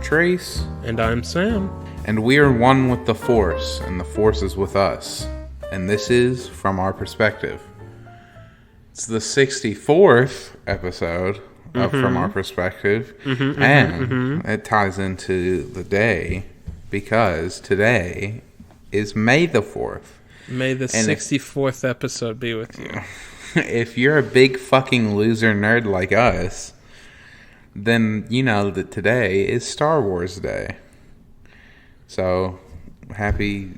Trace. And I'm Sam. And we are one with the Force, and the Force is with us. And this is From Our Perspective. It's the 64th episode of From Our Perspective. It ties into the day because today is May the 4th. May the 64th episode be with you. If you're a big fucking loser nerd like us, then you know that today is Star Wars Day. So, happy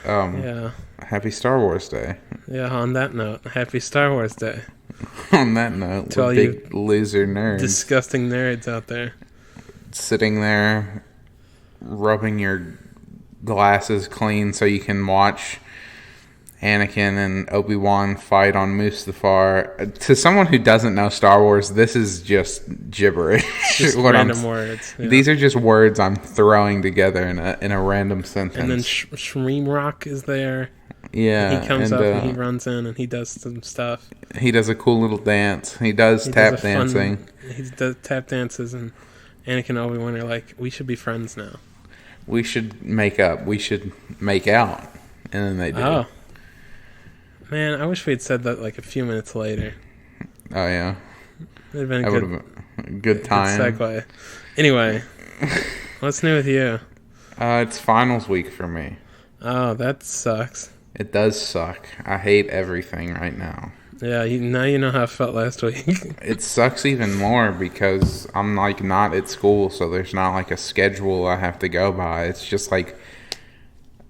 Star Wars Day. Yeah, on that note, happy Star Wars Day. On that note, to all big loser nerds. Disgusting nerds out there. Sitting there, rubbing your glasses clean so you can watch Anakin and Obi-Wan fight on Mustafar. To someone who doesn't know Star Wars, this is just gibberish. Just random words. Yeah. These are just words I'm throwing together in a random sentence. And then Shreemrock is there. Yeah. He comes up and he runs in and he does some stuff. He does a cool little dance. He does tap dancing. He does tap dances, and Anakin and Obi-Wan are like, we should be friends now. We should make up. We should make out. And then they do. Oh. Man, I wish we had said that like a few minutes later. Oh, yeah. It would have been a good time. Good segue. Anyway, what's new with you? It's finals week for me. Oh, that sucks. It does suck. I hate everything right now. Yeah, now you know how I felt last week. It sucks even more because I'm like not at school, so there's not like a schedule I have to go by. It's just like,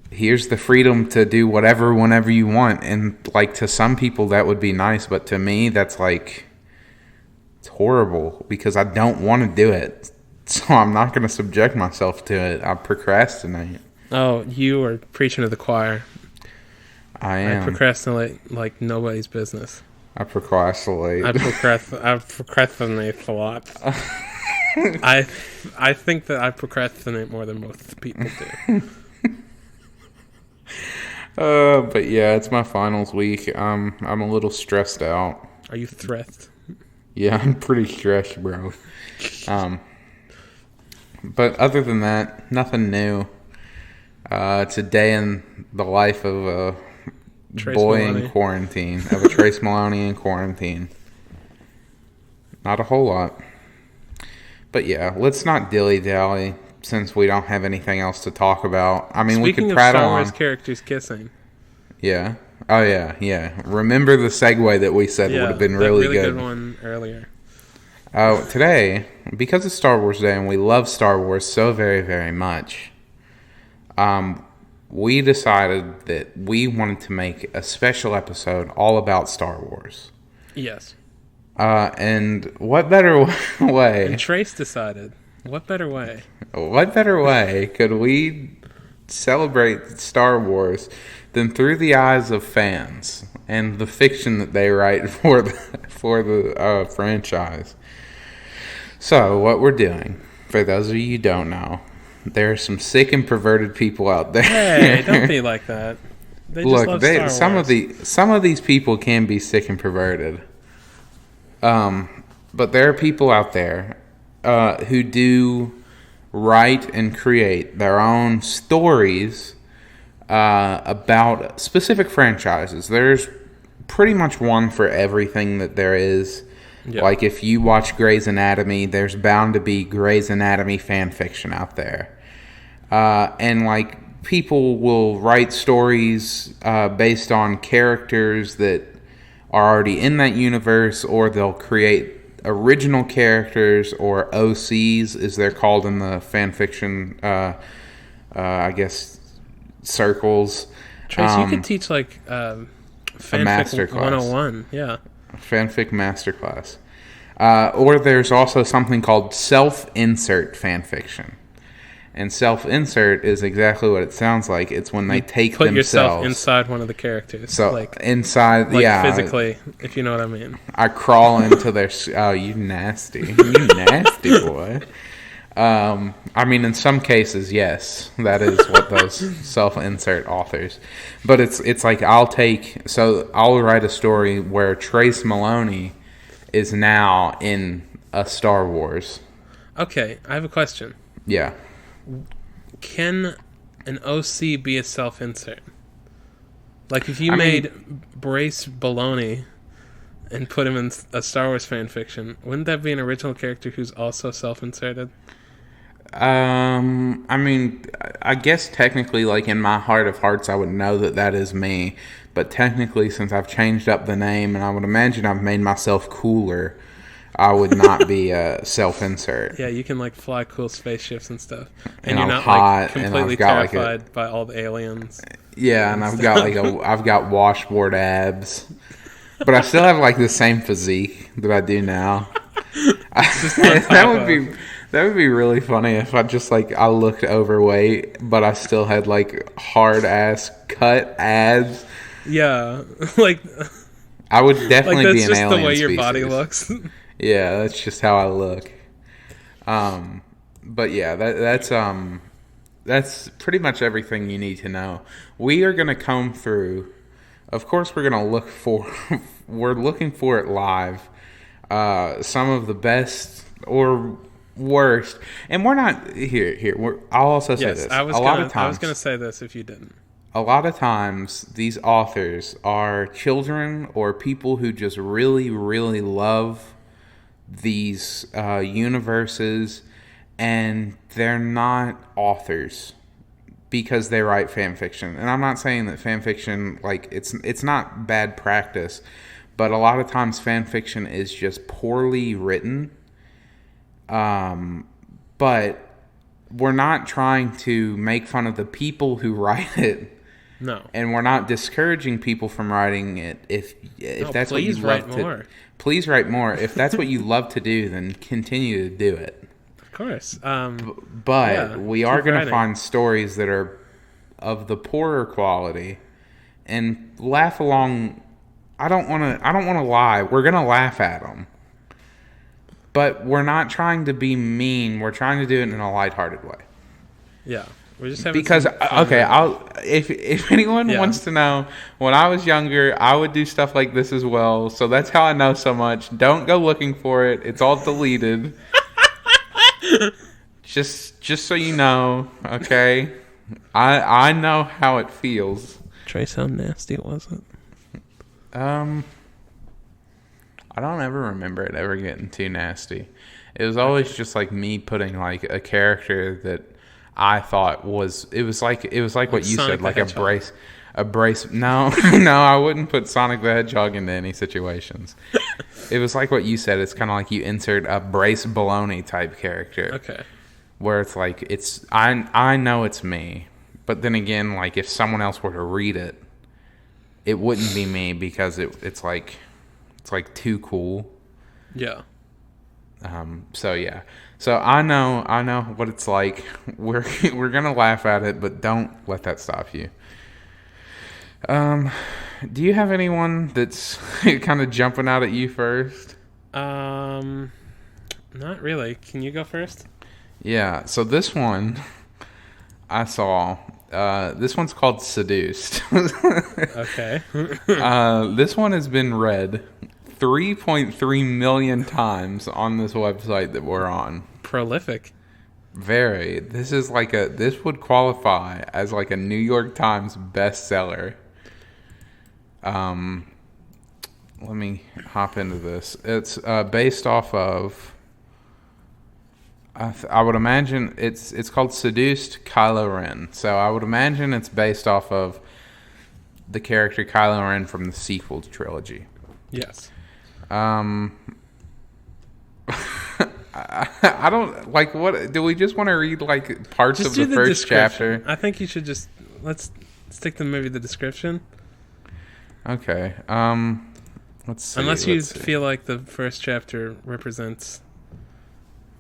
here's the freedom to do whatever whenever you want, and like to some people that would be nice, but to me that's like, it's horrible because I don't want to do it, so I'm not going to subject myself to it. I procrastinate. Oh, you are preaching to the choir. I am. I procrastinate like nobody's business. I procrastinate. I procrastinate a lot. I think that I procrastinate more than most people do. But yeah, it's my finals week. I'm a little stressed out. Are you stressed? Yeah, I'm pretty stressed, bro. But other than that, nothing new. It's a day in the life of a boy in quarantine, of a Trace Maloney in quarantine. Not a whole lot. But yeah, let's not dilly-dally since we don't have anything else to talk about. I mean, Speaking we could prattle on. Speaking of Star Wars characters kissing. Yeah. Oh, yeah. Remember the segue that we said would have been really good. Good one earlier. Today, because it's Star Wars Day and we love Star Wars so very, very much, we decided that we wanted to make a special episode all about Star Wars. Yes. And what better way... And Trace decided, what better way? What better way could we celebrate Star Wars than through the eyes of fans and the fiction that they write for the franchise? So, what we're doing, for those of you who don't know, there are some sick and perverted people out there. Hey, don't be like that. They just love Star Wars. Some of these people can be sick and perverted. But there are people out there who do write and create their own stories about specific franchises. There's pretty much one for everything that there is. Yep. Like if you watch Grey's Anatomy, there's bound to be Grey's Anatomy fan fiction out there. And like people will write stories based on characters that are already in that universe, or they'll create original characters, or OCs as they're called in the fan fiction I guess circles. Trace, you could teach like fanfic 101. Yeah. Fanfic masterclass. Or there's also something called self-insert fanfiction. And self-insert is exactly what it sounds like. It's when they take put themselves... yourself inside one of the characters. So, like, inside, like yeah. physically, if you know what I mean. I crawl into their... Oh, you nasty. You nasty boy. I mean, in some cases, yes. That is what those self-insert authors... But it's like I'll write a story where Trace Maloney is now in a Star Wars. Okay, I have a question. Yeah. Can an OC be a self-insert? Like, if you made Brace Baloney and put him in a Star Wars fan fiction, wouldn't that be an original character who's also self-inserted? I guess technically, like, in my heart of hearts, I would know that is me. But technically, since I've changed up the name, and I would imagine I've made myself cooler, I would not be a self-insert. Yeah, you can, like, fly cool spaceships and stuff. And you're I'm not, hot, like, completely and I've got, terrified by all the aliens. Yeah, and I've got, I've got washboard abs. But I still have, like, the same physique that I do now. That would be really funny if I just, like, I looked overweight, but I still had, like, hard-ass cut abs. Yeah, like... I would definitely be an alien species. That's just the way your body looks. Yeah, that's just how I look. But yeah, that's pretty much everything you need to know. We are going to comb through. Of course, we're going to look for... we're looking for it live. Some of the best or worst. And we're not... Here. I'll also say this. I was going to say this if you didn't. A lot of times, these authors are children or people who just really, really love these universes, and they're not authors because they write fan fiction. And I'm not saying that fan fiction, like, it's not bad practice, but a lot of times fan fiction is just poorly written. But we're not trying to make fun of the people who write it. No. And we're not discouraging people from writing it. If that's what you love to, please write more. If that's what you love to do, then continue to do it. Of course. But we are going to find stories that are of the poorer quality and laugh along. I don't want to lie. We're going to laugh at them. But we're not trying to be mean. We're trying to do it in a lighthearted way. Yeah. We're just having if anyone wants to know, when I was younger, I would do stuff like this as well. So that's how I know so much. Don't go looking for it. It's all deleted. just so you know, okay? I know how it feels. Trace, how nasty was it? I don't ever remember it ever getting too nasty. It was always just like me putting like a character that I thought was like what you said, like a brace. No, I wouldn't put Sonic the Hedgehog into any situations. It was like what you said. It's kind of like you insert a Brace Baloney type character. Okay. Where it's like, I know it's me, but then again, like if someone else were to read it, it wouldn't be me because it's like too cool. Yeah. So yeah. So I know what it's like. We're gonna laugh at it, but don't let that stop you. Do you have anyone that's kind of jumping out at you first? Not really. Can you go first? Yeah. So this one I saw. This one's called Seduced. Okay. This one has been read 3.3 million times on this website that we're on. Prolific. Very. This would qualify as like a New York Times bestseller. Let me hop into this. It's based off of. I would imagine it's called Seduced Kylo Ren. So I would imagine it's based off of the character Kylo Ren from the sequel trilogy. Yes. I don't like. What do we just want to read like parts of the first chapter? I think you should let's stick to maybe the description. Okay. Let's see. Unless you feel like the first chapter represents,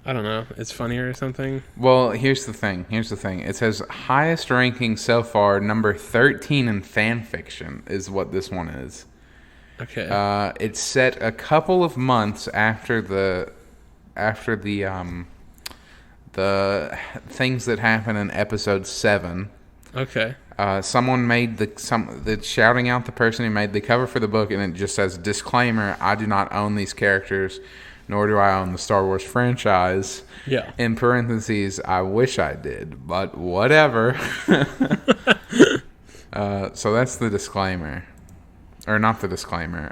I don't know, it's funnier or something. Well, here's the thing. It says highest ranking so far, number 13 in fan fiction is what this one is. Okay. It's set a couple of months after the things that happen in episode 7. Okay. Someone made the shouting out the person who made the cover for the book, and it just says, "Disclaimer: I do not own these characters, nor do I own the Star Wars franchise. Yeah. In parentheses, I wish I did, but whatever. So that's the disclaimer. Or not the disclaimer,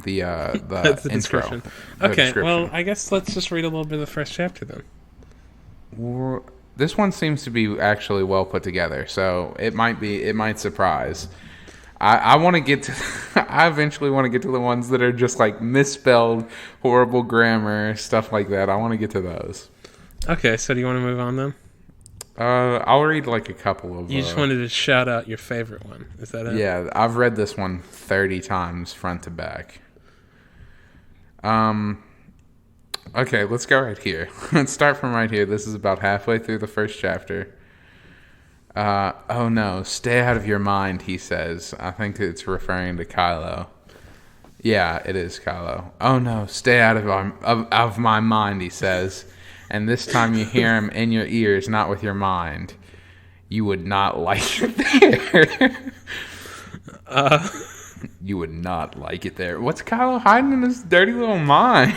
the That's the intro. description. The Okay, description. well, I guess let's just read a little bit of the first chapter then. This one seems to be actually well put together, so it might surprise. I want to get to, I eventually want to get to the ones that are just like misspelled, horrible grammar, stuff like that. I want to get to those. Okay, so do you want to move on then? I'll read like a couple of... You just wanted to shout out your favorite one. Is that it? Yeah, I've read this one 30 times front to back. Okay, let's go right here. Let's start from right here. This is about halfway through the first chapter. Oh no, stay out of your mind, he says. I think it's referring to Kylo. Yeah, it is Kylo. Oh no, stay out of my mind, he says. And this time you hear him in your ears, not with your mind. You would not like it there. You would not like it there. What's Kylo hiding in his dirty little mind?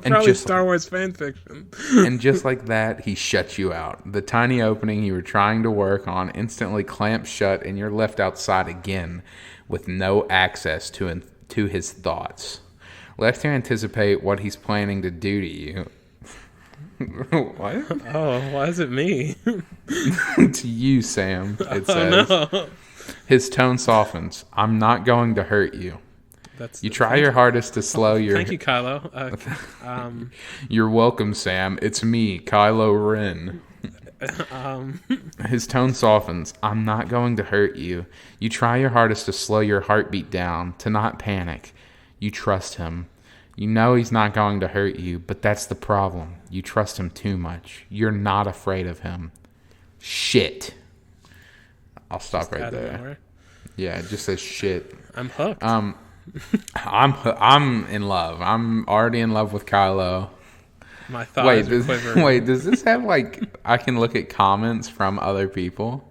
Probably Star Wars fanfiction. And just like that, he shuts you out. The tiny opening you were trying to work on instantly clamps shut, and you're left outside again with no access to his thoughts. Left to anticipate what he's planning to do to you. What? Oh, why is it me? To you, Sam, it says. Oh, no. His tone softens. I'm not going to hurt you. You try your hardest to slow your... Thank you, Kylo. You're welcome, Sam. It's me, Kylo Ren. His tone softens. I'm not going to hurt you. You try your hardest to slow your heartbeat down, to not panic. You trust him. You know he's not going to hurt you, but that's the problem. You trust him too much. You're not afraid of him. Shit. I'll stop right there. Yeah, it just says shit. I'm hooked. I'm in love. I'm already in love with Kylo. My thighs are quivering. Wait, does this have like I can look at comments from other people?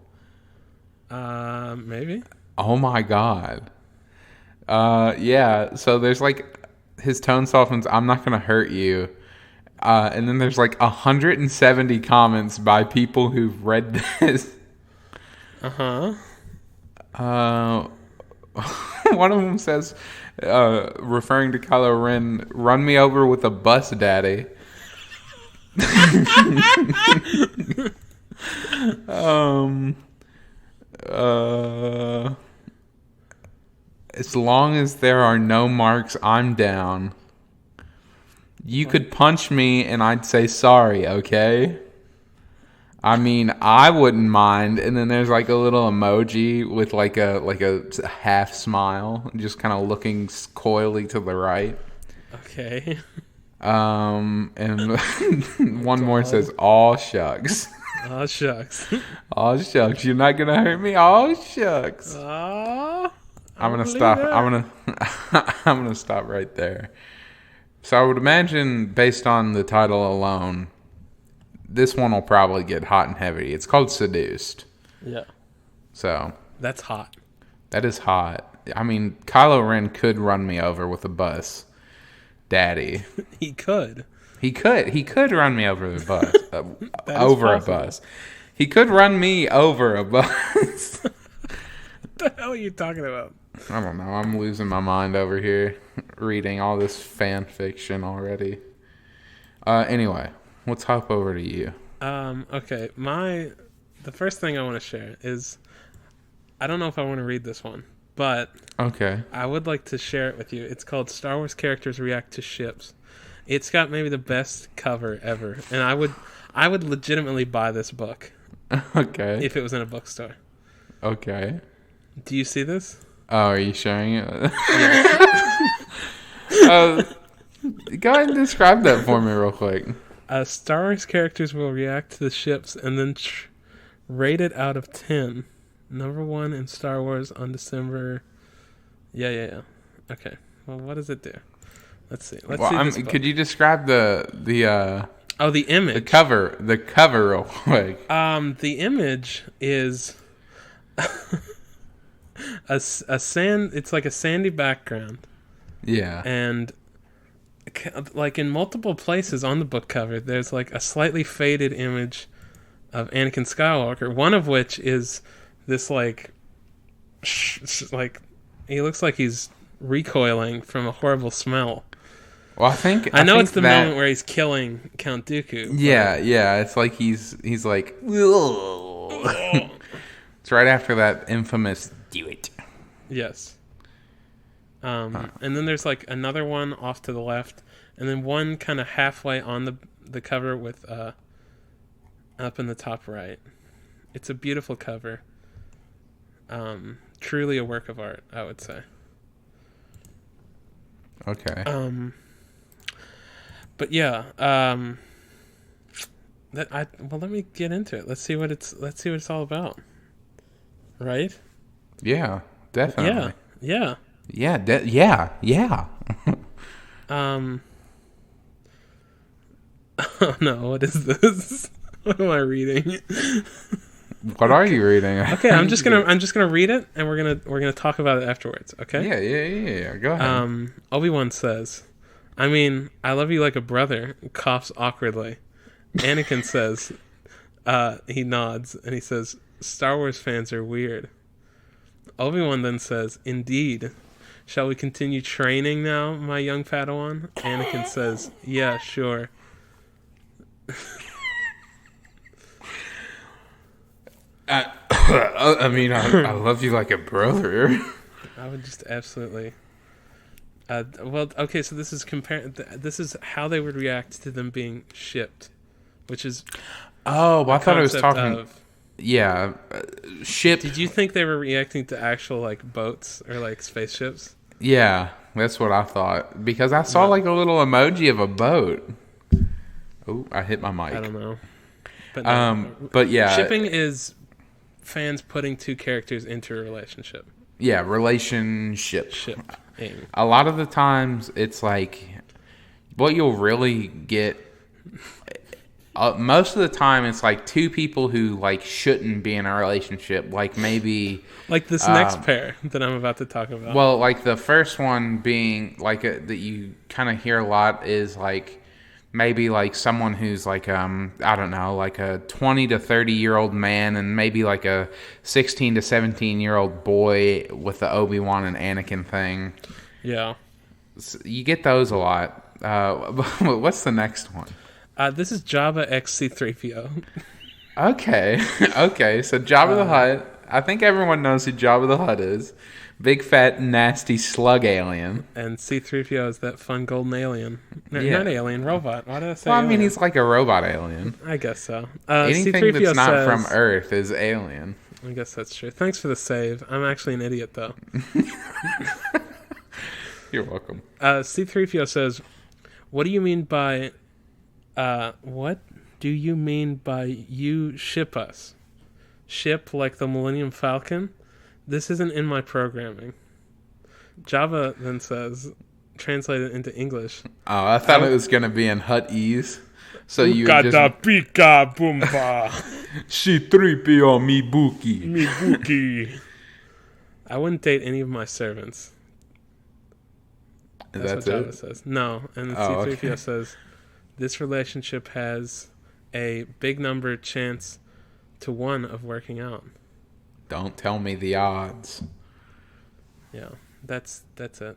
Maybe. Oh my god. Yeah, so there's like his tone softens, I'm not gonna hurt you. And then there's like 170 comments by people who've read this. Uh-huh. One of them says, referring to Kylo Ren, run me over with a bus, daddy. As long as there are no marks, I'm down. You could punch me and I'd say sorry, okay? I mean, I wouldn't mind. And then there's like a little emoji with like a half smile, just kind of looking coyly to the right. Okay. And one more says, "Aw shucks." Aw shucks. Aw shucks. You're not gonna hurt me. Aw shucks. Aw. I'm gonna stop. I'm gonna stop right there. So I would imagine, based on the title alone, this one will probably get hot and heavy. It's called Seduced. Yeah. So that's hot. That is hot. I mean, Kylo Ren could run me over with a bus, Daddy. He could. He could run me over the bus. Over a bus. He could run me over a bus. What the hell are you talking about? I don't know. I'm losing my mind over here reading all this fan fiction already. Anyway, let's hop over to you. Okay. The first thing I want to share is, I don't know if I want to read this one, but okay, I would like to share it with you. It's called Star Wars Characters React to Ships. It's got maybe the best cover ever, and I would legitimately buy this book. Okay. If it was in a bookstore. Okay. Do you see this? Oh, are you sharing it? Yes. Go ahead and describe that for me real quick. Star Wars characters will react to the ships and then rate it out of 10. Number 1 in Star Wars on December. Yeah. Okay. Well, what does it do? Let's see. Could you describe the image. The cover real quick. The image is a sand. It's like a sandy background. Yeah. And like in multiple places on the book cover, there's like a slightly faded image of Anakin Skywalker. One of which is this like he looks like he's recoiling from a horrible smell. Well, I know it's the moment where he's killing Count Dooku. Yeah. It's like he's like. It's right after that infamous "do it." Yes. And then there's like another one off to the left, and then one kind of halfway on the cover with up in the top right. It's a beautiful cover. Truly a work of art, I would say. Okay. But yeah. Well, let me get into it. Let's see what it's all about. Right? Yeah, definitely. Yeah. Yeah. Oh no! What is this? What am I reading? What are you reading? Okay, I'm just gonna read it, and we're gonna talk about it afterwards. Okay? Yeah. Go ahead. Obi-Wan says, "I mean, I love you like a brother." Coughs awkwardly. Anakin says, he nods, and he says, "Star Wars fans are weird." Obi-Wan then says, "Indeed. Shall we continue training now, my young Padawan?" Anakin says, "Yeah, sure." I mean, I love you like a brother. I would just absolutely. Well, okay, so this is This is how they would react to them being shipped, which is. Oh, well, I thought I was talking. Ship. Did you think they were reacting to actual like boats or like spaceships? Yeah, that's what I thought because I saw like a little emoji of a boat. Oh, I hit my mic. I don't know. But but yeah, shipping is fans putting two characters into a relationship. Yeah, relationship. Shipping. A lot of the times, it's like what you'll really get. Most of the time, it's like two people who like shouldn't be in a relationship. Like maybe like this next pair that I'm about to talk about. Well, like the first one being like that you kind of hear a lot is like. Maybe like someone who's like I don't know, like a 20 to 30-year-old man and maybe like a 16 to 17-year-old boy with the Obi-Wan and Anakin thing. Yeah. So you get those a lot. What's the next one? This is Jabba x C-3PO. Okay. So Jabba the Hutt. I think everyone knows who Jabba the Hutt is. Big, fat, nasty slug alien. And C-3PO is that fun golden alien. Not alien, robot. Why did I say Well, alien? I mean, he's like a robot alien. I guess so. Anything C-3PO that's not from Earth is alien. I guess that's true. Thanks for the save. I'm actually an idiot, though. You're welcome. C-3PO says, what do you mean by you ship us? Ship like the Millennium Falcon? This isn't in my programming. Jabba then says, translated into English. Oh, I thought it was going to be in Huttese. So you just... pika boomba. C-3PO me buki. Me buki. I wouldn't date any of my servants. That's what Jabba says. No, and C-3PO says, this relationship has a big number chance to 1 of working out. Don't tell me the odds. Yeah, that's it.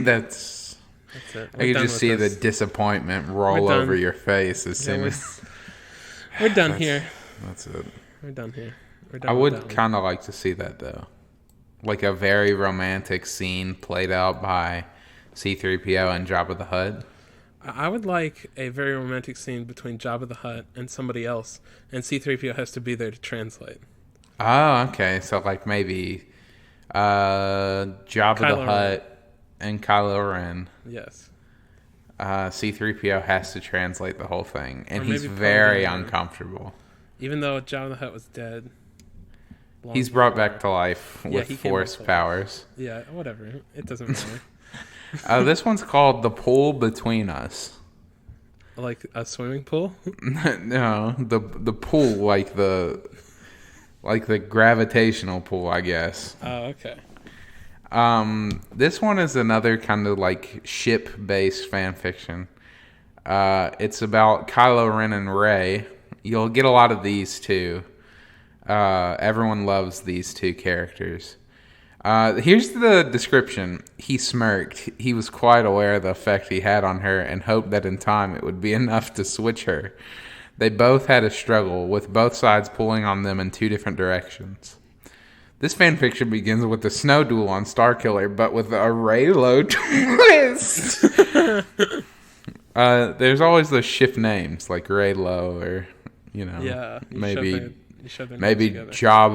That's it. I can just see the disappointment roll over your face as soon as we're done here. That's it. We're done here. I would kind of like to see that though, like a very romantic scene played out by C-3PO and Jabba the Hutt. I would like a very romantic scene between Jabba the Hutt and somebody else, and C-3PO has to be there to translate. Oh, okay. So, like, maybe Jabba the Hutt and Kylo Ren. Yes. C-3PO has to translate the whole thing, and he's very uncomfortable. Even though Jabba the Hutt was dead. He's brought back to life with Force powers. Yeah, whatever. It doesn't matter. This one's called The Pool Between Us. Like a swimming pool? No, the pool, like the gravitational pull, I guess. Oh, okay. This one is another kind of like ship-based fan fiction. It's about Kylo Ren and Rey. You'll get a lot of these too. Everyone loves these two characters. Here's the description. He smirked. He was quite aware of the effect he had on her and hoped that in time it would be enough to switch her. They both had a struggle, with both sides pulling on them in two different directions. This fanfiction begins with a snow duel on Starkiller, but with a Reylo twist. There's always those shift names, like Reylo or, maybe Job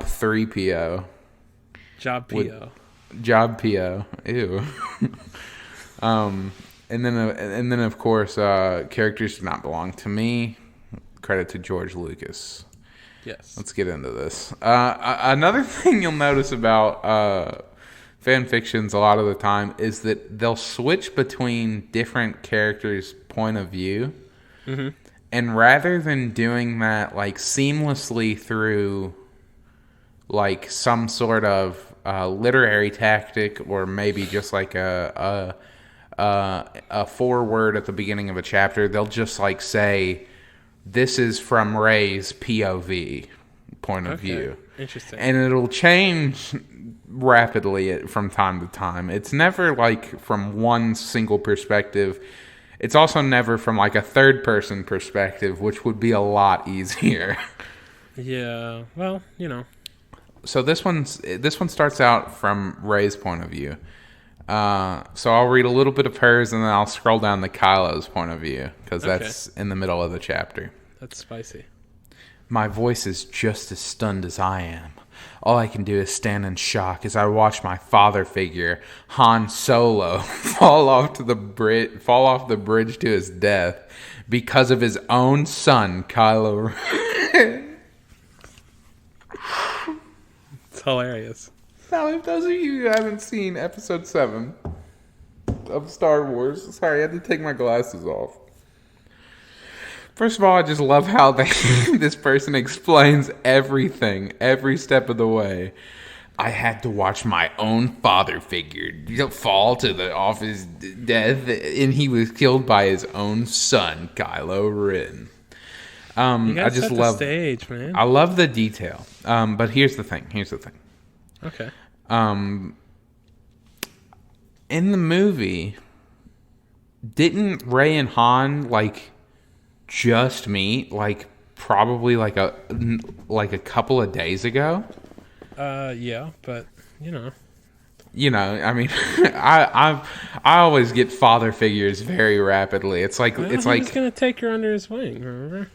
3PO. Job PO. Job PO. Ew. And then of course, characters do not belong to me. Credit to George Lucas. Yes. Let's get into this. Another thing you'll notice about fan fictions a lot of the time is that they'll switch between different characters' point of view. Mm-hmm. And rather than doing that like seamlessly through like some sort of literary tactic, or maybe just like a foreword at the beginning of a chapter, they'll just like say, "This is from Rey's POV point of view." Interesting. And it'll change rapidly from time to time. It's never like from one single perspective. It's also never from like a third person perspective, which would be a lot easier. Yeah. Well, So this one starts out from Rey's point of view. So I'll read a little bit of hers, and then I'll scroll down to Kylo's point of view, because that's in the middle of the chapter. That's spicy. My voice is just as stunned as I am. All I can do is stand in shock as I watch my father figure, Han Solo, fall off the bridge to his death because of his own son, Kylo Ren. It's hilarious. Now, if those of you who haven't seen Episode 7 of Star Wars, sorry, I had to take my glasses off. First of all, I just love how this person explains everything, every step of the way. I had to watch my own father figure fall off his death, and he was killed by his own son, Kylo Ren. I just love the stage, man. I love the detail. But here's the thing. Okay. In the movie, didn't Rey and Han just meet probably a couple of days ago? Yeah, but I mean, I always get father figures very rapidly. It's like he was gonna take her under his wing, remember?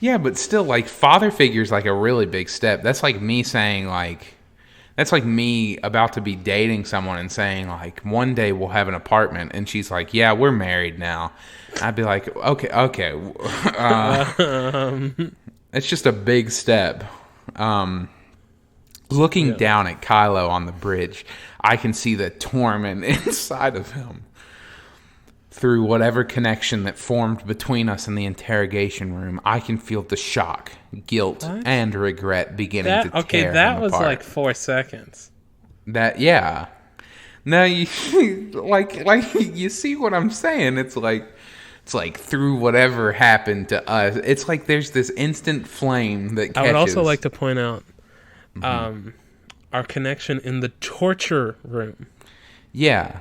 Yeah, but still, father figure's a really big step. That's like me saying that's like me about to be dating someone and saying one day we'll have an apartment, and she's like, yeah, we're married now. I'd be like, okay. It's just a big step. Looking down at Kylo on the bridge, I can see the torment inside of him. Through whatever connection that formed between us in the interrogation room, I can feel the shock, guilt, and regret beginning to tear him apart. Okay, that was 4 seconds. Yeah. Now you you see what I'm saying? It's like through whatever happened to us. It's like there's this instant flame that catches. I would also like to point out our connection in the torture room. Yeah.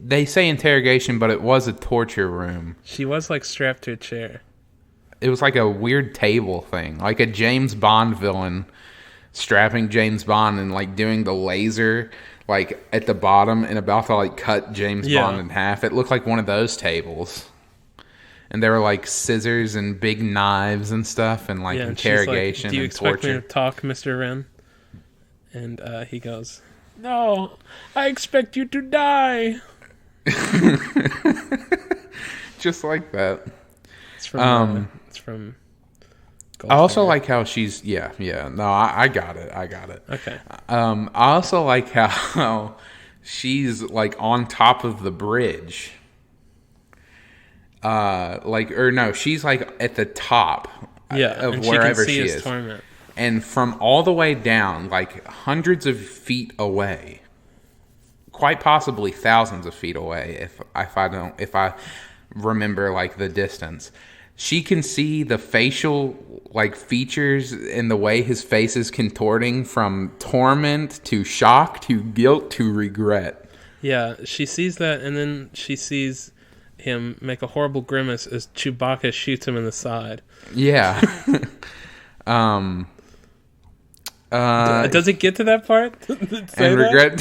They say interrogation, but it was a torture room. She was strapped to a chair. It was like a weird table thing, like a James Bond villain strapping James Bond and doing the laser at the bottom and about to cut James Bond in half. It looked like one of those tables. And there were scissors and big knives and stuff and interrogation and torture. Do you expect me to talk, Mr. Wren? And he goes, "No, I expect you to die." Just like that. It's from I also like how she's no, I got it. Okay. I also like how she's on top of the bridge. Yeah, she's at the top of and wherever she she can see is. his torment. And from all the way down, like hundreds of feet away, quite possibly thousands of feet away, if I remember like the distance, she can see the facial like features and the way his face is contorting from torment to shock to guilt to regret. Yeah, she sees that, and then she sees him make a horrible grimace as Chewbacca shoots him in the side. Yeah. Does it get to that part? And regret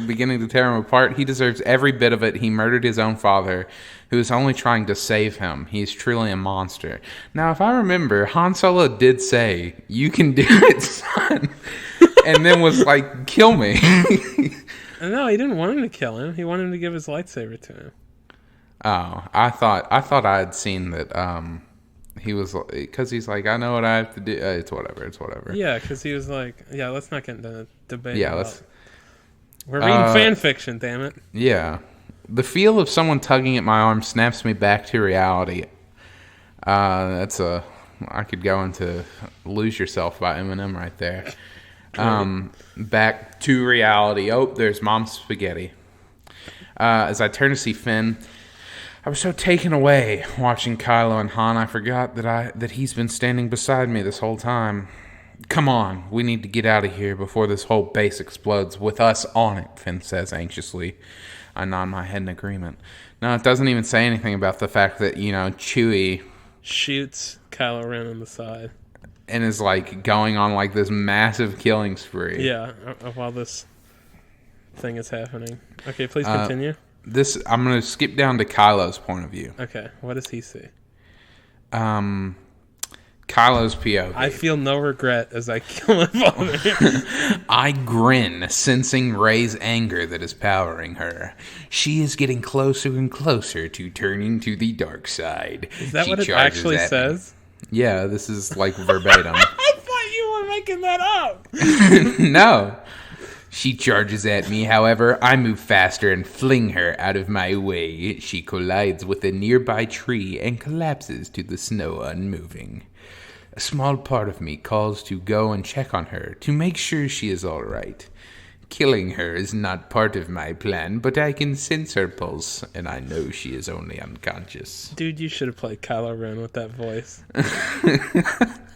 beginning to tear him apart. He deserves every bit of it. He murdered his own father, who is only trying to save him. He's truly a monster. Now, if I remember, Han Solo did say, "You can do it, son," and then was like, "Kill me." No, he didn't want him to kill him. He wanted him to give his lightsaber to him. Oh, I thought I had seen that. He was, because he's like, I know what I have to do. It's whatever. Yeah, because he was like, yeah, let's not get into the debate. Yeah, we're reading fan fiction, damn it. Yeah. The feel of someone tugging at my arm snaps me back to reality. I could go into Lose Yourself by Eminem right there. Back to reality. Oh, there's Mom's spaghetti. As I turn to see Finn, I was so taken away watching Kylo and Han, I forgot that he's been standing beside me this whole time. Come on, we need to get out of here before this whole base explodes with us on it, Finn says anxiously. I nod my head in agreement. No, it doesn't even say anything about the fact that, Chewie shoots Kylo Ren on the side. And is like going on like this massive killing spree. Yeah, while this thing is happening. Okay, please continue. I'm going to skip down to Kylo's point of view. Okay, what does he see? Kylo's POV. I feel no regret as I kill my father. I grin, sensing Rey's anger that is powering her. She is getting closer and closer to turning to the dark side. Is that what it actually says? Yeah, this is like verbatim. I thought you were making that up. No. She charges at me, however, I move faster and fling her out of my way. She collides with a nearby tree and collapses to the snow unmoving. A small part of me calls to go and check on her, to make sure she is all right. Killing her is not part of my plan, but I can sense her pulse, and I know she is only unconscious. Dude, you should have played Kylo Ren with that voice.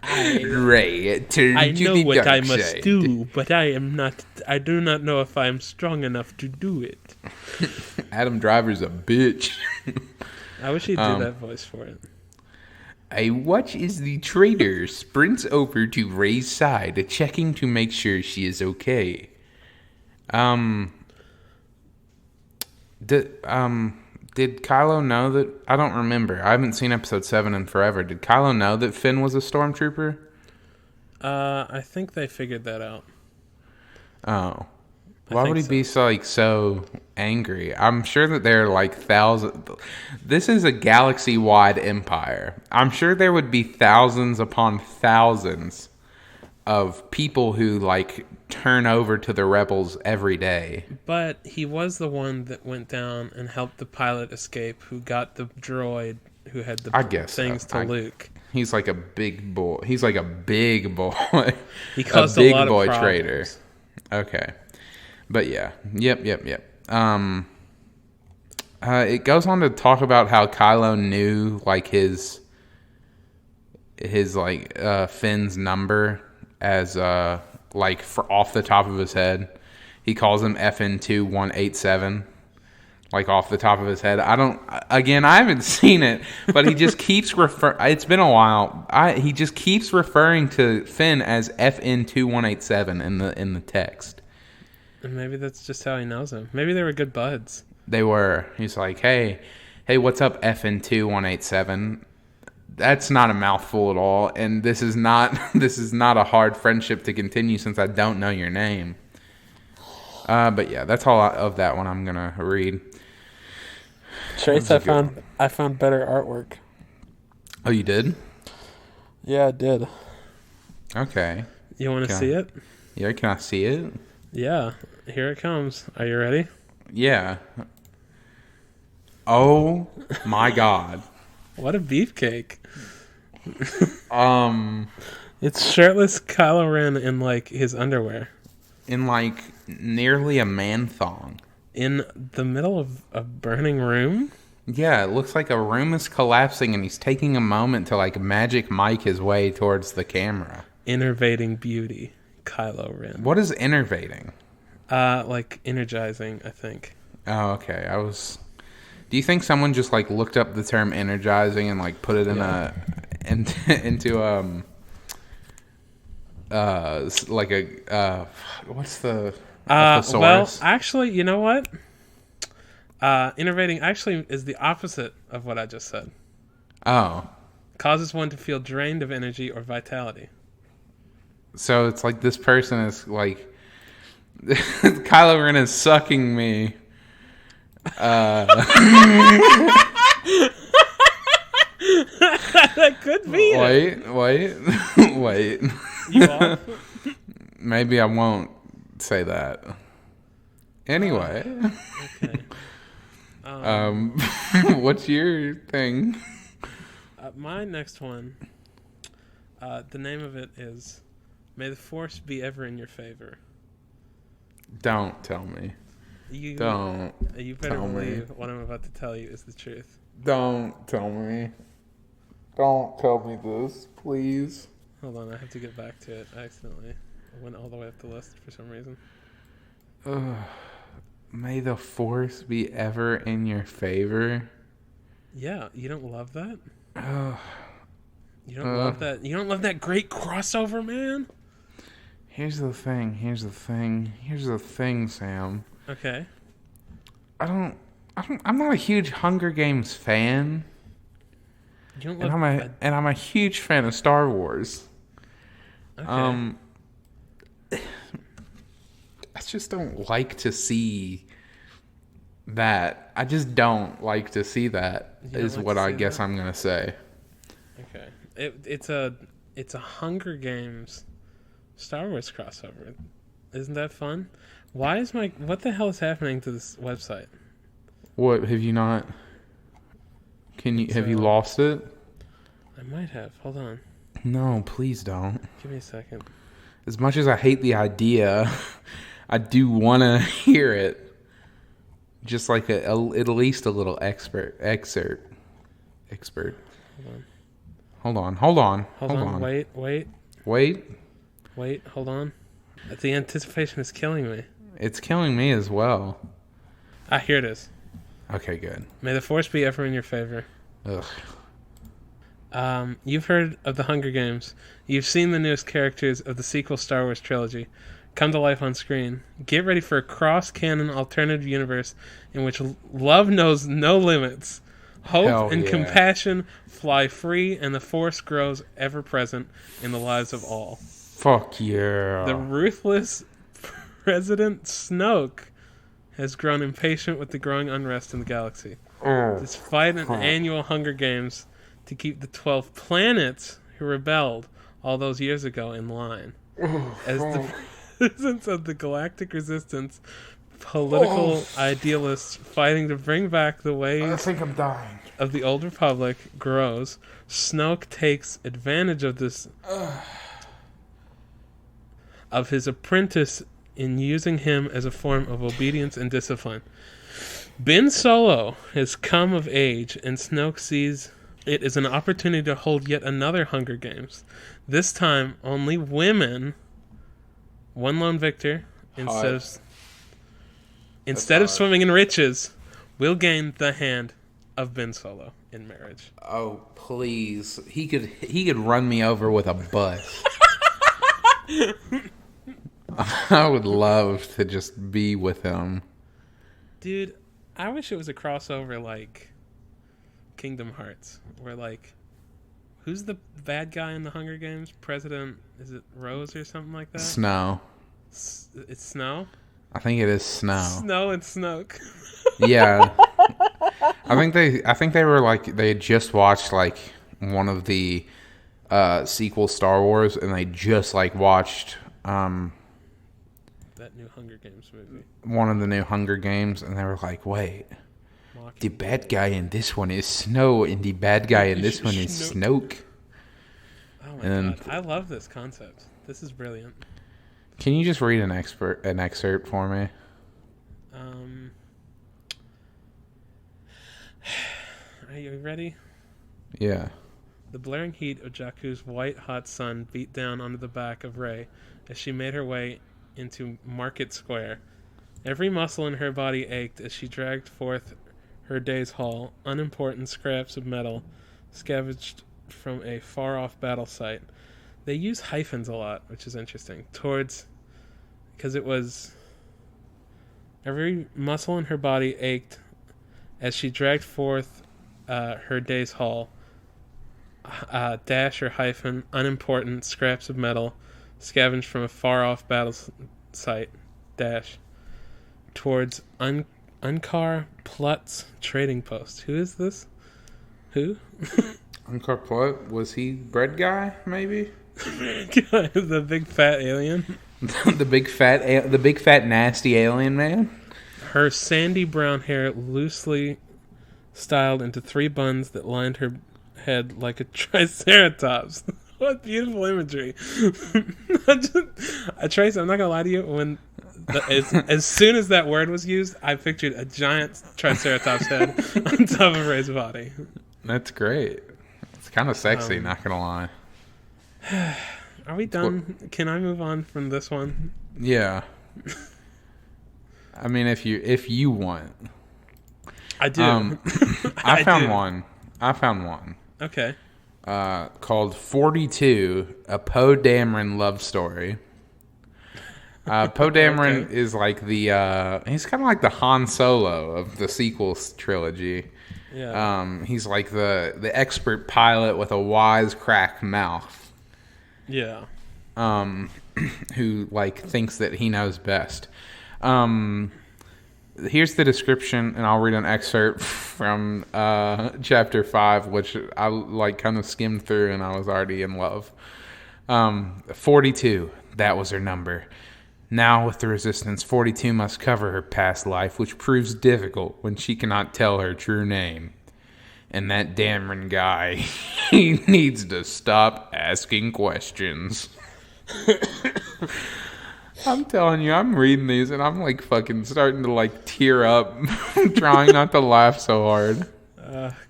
Rey, turn to the dark side. I know what I must do, but I do not know if I am strong enough to do it. Adam Driver's a bitch. I wish he'd do that voice for it. I watch as the traitor sprints over to Rey's side, checking to make sure she is okay. Did Kylo know that? I don't remember. I haven't seen episode 7 in forever. Did Kylo know that Finn was a stormtrooper? I think they figured that out. Oh. Why would he be so angry? I'm sure that there are like thousands. This is a galaxy-wide empire. I'm sure there would be thousands upon thousands of people who like turn over to the rebels every day. But he was the one that went down and helped the pilot escape, who got the droid who had the things to Luke. He's like a big boy. He's like a big boy. He caused a lot of problems. Traitor. Okay. But yeah. Yep. It goes on to talk about how Kylo knew like his Finn's number as like for off the top of his head. He calls him FN2187 like off the top of his head. I haven't seen it, but he just keeps it's been a while. He just keeps referring to Finn as FN2187 in the text. And maybe that's just how he knows him. Maybe they were good buds. They were. He's like, hey, what's up, FN2187? That's not a mouthful at all, and this is not a hard friendship to continue since I don't know your name. But yeah, that's all of that one I'm gonna read. Trace, I found better artwork. Oh, you did? Yeah, I did. Okay. You want to see it? Yeah, can I see it? Yeah, here it comes. Are you ready? Yeah. Oh my God. What a beefcake. Yeah, It's shirtless Kylo Ren in like his underwear. In like nearly a man thong. In the middle of a burning room? Yeah, it looks like a room is collapsing and he's taking a moment to like magic Mike his way towards the camera. Innervating beauty, Kylo Ren. What is innervating? Like energizing, I think. Oh, okay. Do you think someone just like looked up the term energizing and like put it in into like a what's the thesaurus? Well, actually, you know what? Innervating actually is the opposite of what I just said. Oh. Causes one to feel drained of energy or vitality. So it's like this person is like Kylo Ren is sucking me. That could be Wait. You off? Maybe I won't say that. Anyway. Okay. What's your thing? My next one, the name of it is May the Force Be Ever in Your Favor. Don't tell me. You better believe what I'm about to tell you is the truth. Don't tell me. Don't tell me this, please. Hold on, I have to get back to it. I accidentally went all the way up the list for some reason. May the Force be ever in your favor. Yeah, you don't love that? You don't Uh, love that? You don't love that great crossover, man? Here's the thing, Sam. Okay. I'm not a huge Hunger Games fan. You don't And I'm a huge fan of Star Wars. Okay. I just don't like to see that. I just don't like to see that. Is what I guess I'm gonna say. Okay. It's a Hunger Games Star Wars crossover. Isn't that fun? What the hell is happening to this website? What have you not? Have you lost it? I might have. Hold on. No, please don't. Give me a second. As much as I hate the idea, I do want to hear it. Just like at least a little excerpt. Hold on. Hold on. Wait. Hold on. The anticipation is killing me. It's killing me as well. Here it is. Okay, good. May the Force be ever in your favor. Ugh. You've heard of the Hunger Games. You've seen the newest characters of the sequel Star Wars trilogy come to life on screen. Get ready for a cross-canon alternative universe in which love knows no limits. Hope and compassion fly free, and the Force grows ever present in the lives of all. Fuck yeah. The ruthless President Snoke has grown impatient with the growing unrest in the galaxy. Despite an annual Hunger Games to keep the 12 planets who rebelled all those years ago in line. As the presence of the galactic resistance, political idealists fighting to bring back the ways I think I'm dying. of the old republic grows, Snoke takes advantage of this of his apprentice in using him as a form of obedience and discipline. Ben Solo has come of age, and Snoke sees it as an opportunity to hold yet another Hunger Games. This time, only women. One lone victor, instead of swimming in riches, will gain the hand of Ben Solo in marriage. Oh, please. He could run me over with a bus. I would love to just be with him. Dude, I wish it was a crossover like Kingdom Hearts, where like, who's the bad guy in the Hunger Games? Is it Rose or something like that? Snow. It's Snow? I think it is Snow. Snow and Snoke. Yeah. I think they were like, they had just watched like one of the sequel Star Wars, and they just like watched that new Hunger Games movie. One of the new Hunger Games, and they were like, wait, the bad guy in this one is Snow, and the bad guy in this one is Snoke. Oh my god, I love this concept. This is brilliant. Can you just read an excerpt for me? Are you ready? Yeah. The blaring heat of Jakku's white-hot sun beat down onto the back of Rei as she made her way into Market Square. Every muscle in her body ached as she dragged forth her day's haul, unimportant scraps of metal scavenged from a far-off battle site. They use hyphens a lot, which is interesting. Because it was... Every muscle in her body ached as she dragged forth her day's haul. Dash or hyphen, unimportant scraps of metal scavenged from a far-off battle site. Dash. Towards Unkar Plut's trading post. Who is this? Who? Unkar Plut? Was he bread guy, maybe? The big fat alien? the big fat nasty alien man? Her sandy brown hair loosely styled into 3 buns that lined her head like a triceratops. What beautiful imagery. Trace, I'm not gonna lie to you, when as soon as that word was used, I pictured a giant triceratops head on top of Ray's body. That's great. It's kind of sexy, not gonna lie. Are we done? Can I move on from this one? Yeah. I mean, if you want. I do. I found one. Okay. Called 42, a Poe Dameron love story. Poe Dameron is like he's kind of like the Han Solo of the sequels trilogy. Yeah. He's like the expert pilot with a wisecrack mouth. Yeah. Who like thinks that he knows best. Here's the description, and I'll read an excerpt from chapter 5, which I like kind of skimmed through, and I was already in love. 42, that was her number. Now, with the resistance, 42 must cover her past life, which proves difficult when she cannot tell her true name. And that Dameron guy, he needs to stop asking questions. I'm telling you, I'm reading these, and I'm like fucking starting to like tear up, trying not to laugh so hard.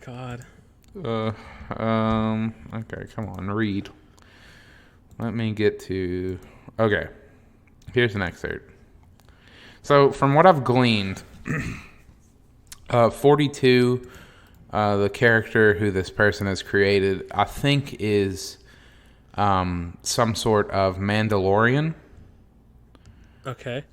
God. Okay, come on, read. Let me get to... Okay. Here's an excerpt. So, from what I've gleaned, 42, the character who this person has created, I think is some sort of Mandalorian. Okay.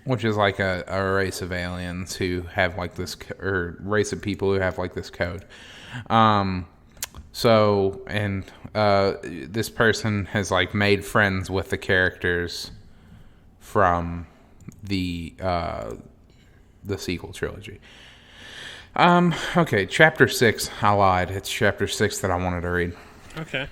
Which is like a race of aliens who have like this, or race of people who have like this code. This person has like made friends with the characters from the sequel trilogy. Okay, chapter 6. I lied. It's chapter 6 that I wanted to read. Okay.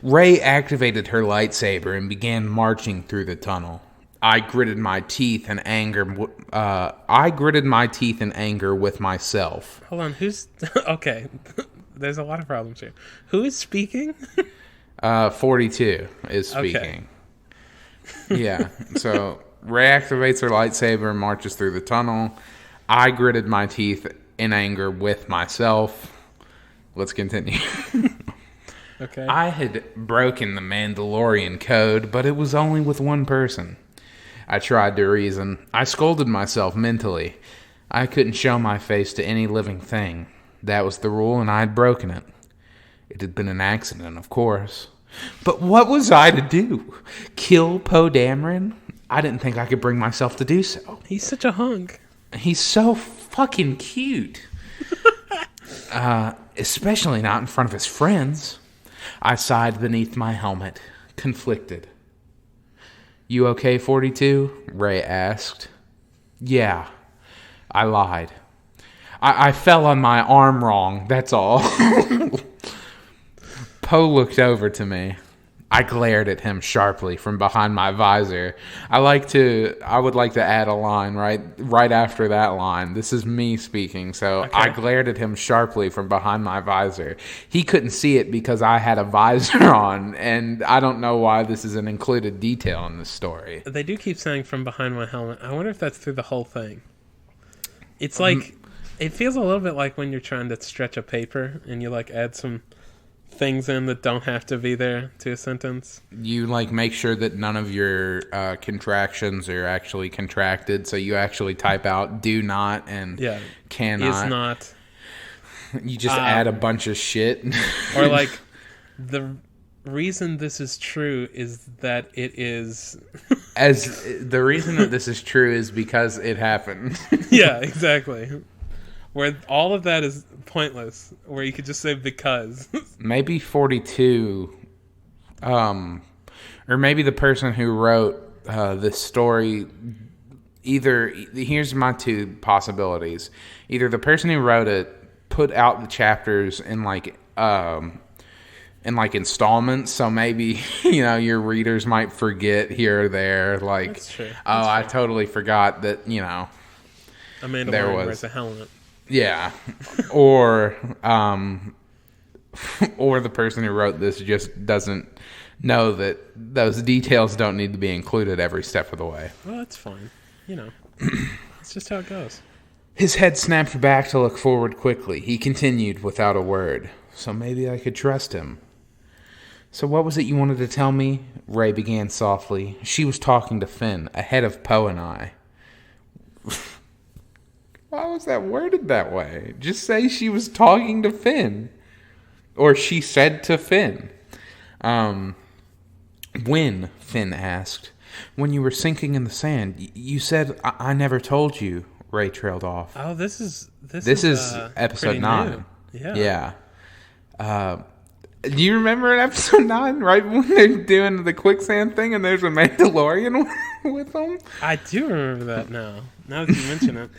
Rey activated her lightsaber and began marching through the tunnel. I gritted my teeth in anger with myself. Hold on, who's... Okay, there's a lot of problems here. Who is speaking? 42 is speaking. Okay. Yeah, so Rey activates her lightsaber and marches through the tunnel. I gritted my teeth in anger with myself. Let's continue. Okay. I had broken the Mandalorian code, but it was only with one person. I tried to reason. I scolded myself mentally. I couldn't show my face to any living thing. That was the rule, and I had broken it. It had been an accident, of course. But what was I to do? Kill Poe Dameron? I didn't think I could bring myself to do so. He's such a hunk. He's so fucking cute. Especially not in front of his friends. I sighed beneath my helmet, conflicted. You okay, 42? Rey asked. Yeah, I lied. I fell on my arm wrong, that's all. Poe looked over to me. I glared at him sharply from behind my visor. I would like to add a line right after that line. This is me speaking. So okay. I glared at him sharply from behind my visor. He couldn't see it because I had a visor on, and I don't know why this is an included detail in this story. They do keep saying from behind my helmet. I wonder if that's through the whole thing. It's like, it feels a little bit like when you're trying to stretch a paper and you like add some things in that don't have to be there to a sentence. You like make sure that none of your contractions are actually contracted, so you actually type out do not and cannot. Is not. You just add a bunch of shit. Or like the reason this is true is that it is the reason that this is true is because it happened. Yeah, exactly. Where all of that is pointless. Where you could just say because. Maybe 42. Or maybe the person who wrote this story. Here's my two possibilities. Either the person who wrote it put out the chapters in like installments, so maybe your readers might forget here or there. Like, that's true. I totally forgot that Amanda there wears a helmet. Yeah, or the person who wrote this just doesn't know that those details don't need to be included every step of the way. Well, that's fine. It's just how it goes. His head snapped back to look forward quickly. He continued without a word. So maybe I could trust him. So what was it you wanted to tell me? Ray began softly. She was talking to Finn, ahead of Poe and I. Why was that worded that way? Just say she was talking to Finn. Or she said to Finn. When? Finn asked. When you were sinking in the sand. You said, I never told you. Ray trailed off. Oh, this is episode 9. New. Yeah. Do you remember in episode 9, right when they're doing the quicksand thing and there's a Mandalorian with them? I do remember that now that you mention it.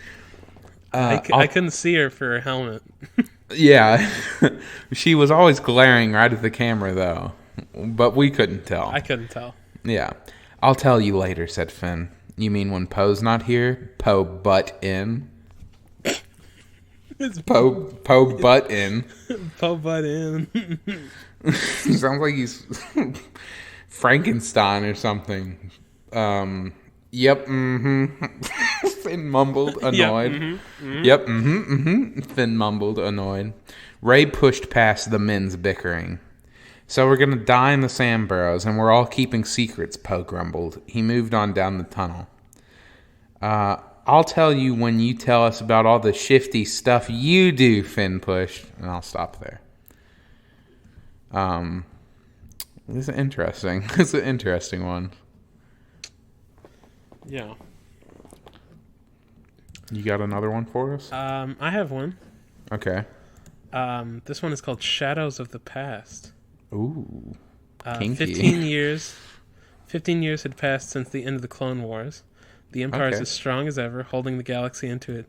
I couldn't see her for her helmet. Yeah. She was always glaring right at the camera, though. But we couldn't tell. I couldn't tell. Yeah. I'll tell you later, said Finn. You mean when Poe's not here? Poe butt in? Poe butt in. Poe butt in. Sounds like he's Frankenstein or something. Yep, Finn mumbled, annoyed. Yep, Finn mumbled, annoyed. Ray pushed past the men's bickering. So we're going to die in the sand burrows, and we're all keeping secrets, Poe grumbled. He moved on down the tunnel. I'll tell you when you tell us about all the shifty stuff you do, Finn pushed. And I'll stop there. This is interesting. This is an interesting one. Yeah. You got another one for us? I have one. Okay. This one is called Shadows of the Past. Ooh. Kinky. 15 years had passed since the end of the Clone Wars. The Empire is as strong as ever, holding the galaxy into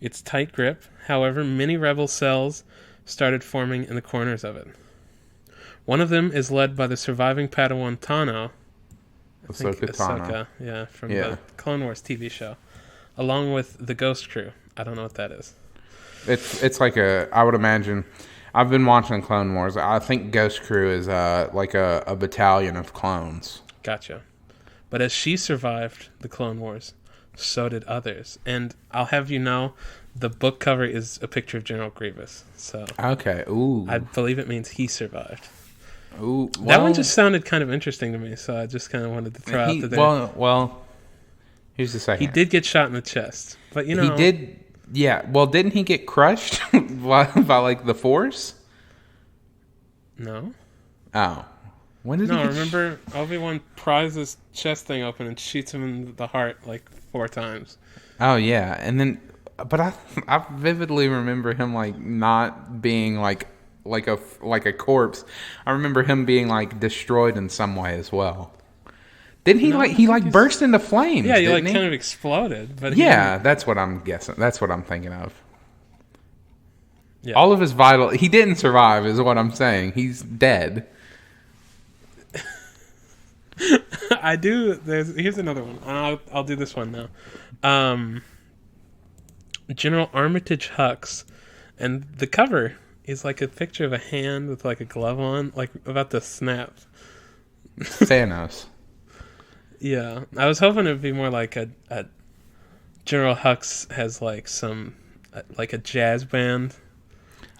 its tight grip. However, many rebel cells started forming in the corners of it. One of them is led by the surviving Padawan Tano. Ahsoka, yeah, from the Clone Wars TV show, along with the Ghost Crew. I don't know what that is. It's like I would imagine. I've been watching Clone Wars. I think Ghost Crew is like a battalion of clones. Gotcha. But as she survived the Clone Wars, so did others. And I'll have you know, the book cover is a picture of General Grievous. So okay, ooh, I believe it means he survived. Ooh, that one just sounded kind of interesting to me, so I just kind of wanted to throw out the there. Well, here's the second. He did get shot in the chest, but he did. Yeah, well, didn't he get crushed by like the Force? No. Oh, when did he? No, remember Obi-Wan pries his chest thing open and shoots him in the heart like 4 times. Oh yeah, and then, but I vividly remember him like not being like a corpse. I remember him being like destroyed in some way as well. Didn't he burst into flames? Yeah, he kind of exploded. But that's what I'm guessing. That's what I'm thinking of. Yeah. All of his he didn't survive is what I'm saying. He's dead. I do. Here's another one. I'll do this one now. General Armitage Hux, and the cover is like a picture of a hand with like a glove on, like about to snap. Thanos. Yeah, I was hoping it'd be more like a General Hux has like some like a jazz band